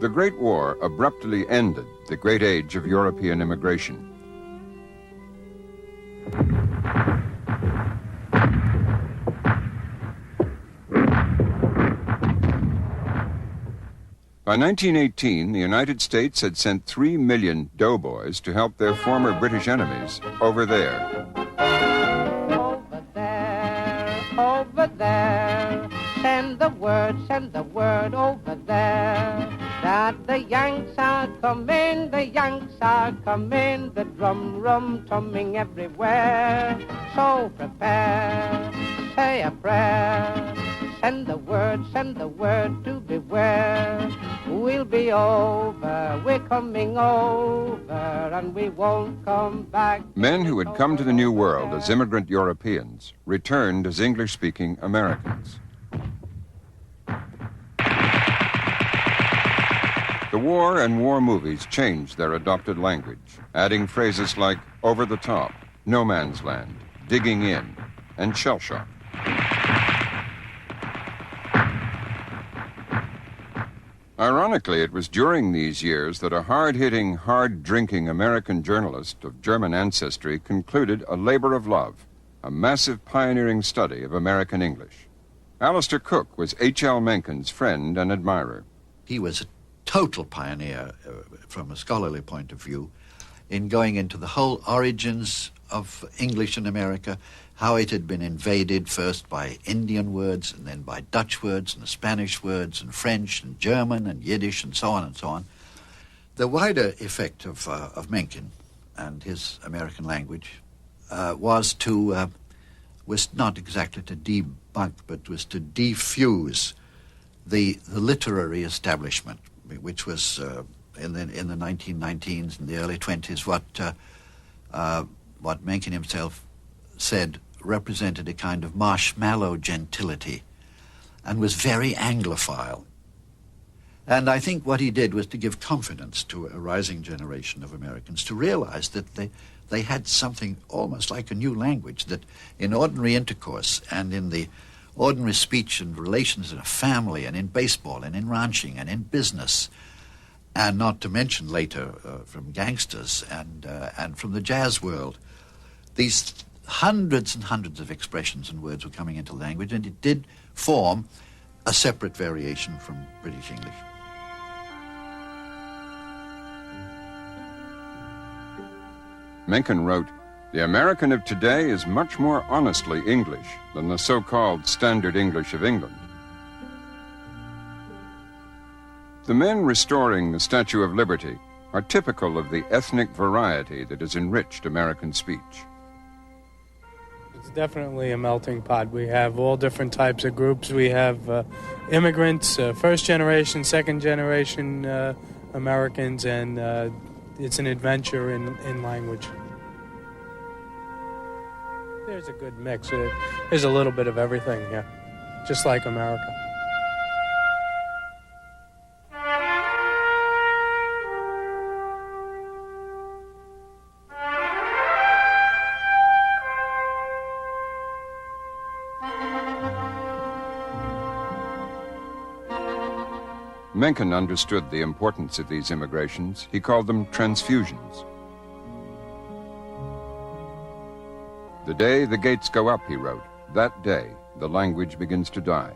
The Great War abruptly ended the great age of European immigration. By 1918, the United States had sent 3 million doughboys to help their former British enemies over there. Over there, send the word over there, that the Yanks are coming, the drum tumming everywhere. So prepare, say a prayer, send the word to beware. We'll be over, we're coming over, and we won't come back. Men who had come to the New World as immigrant Europeans returned as English-speaking Americans. The war and war movies changed their adopted language, adding phrases like over the top, no man's land, digging in, and shell shock. Ironically, it was during these years that a hard-hitting, hard-drinking American journalist of German ancestry concluded a labor of love, a massive pioneering study of American English. Alistair Cook was H.L. Mencken's friend and admirer. He was a total pioneer from a scholarly point of view in going into the whole origins of English in America, how it had been invaded first by Indian words and then by Dutch words and Spanish words and French and German and Yiddish and so on and so on. The wider effect of Mencken and his American language was not exactly to debunk, but was to defuse the literary establishment, which was in the 1919s and the early 20s what Mencken himself said represented a kind of marshmallow gentility and was very Anglophile. And I think what he did was to give confidence to a rising generation of Americans to realize that they had something almost like a new language, that in ordinary intercourse and in the ordinary speech and relations in a family and in baseball and in ranching and in business, and not to mention later from gangsters and from the jazz world, these hundreds and hundreds of expressions and words were coming into language, and it did form a separate variation from British English. Mencken wrote, "The American of today is much more honestly English than the so-called standard English of England." The men restoring the Statue of Liberty are typical of the ethnic variety that has enriched American speech. It's definitely a melting pot. We have all different types of groups. We have immigrants, first generation, second generation Americans, and it's an adventure in language. There's a good mix. There's a little bit of everything here, just like America. Mencken understood the importance of these immigrations. He called them transfusions. "The day the gates go up," he wrote, "that day the language begins to die."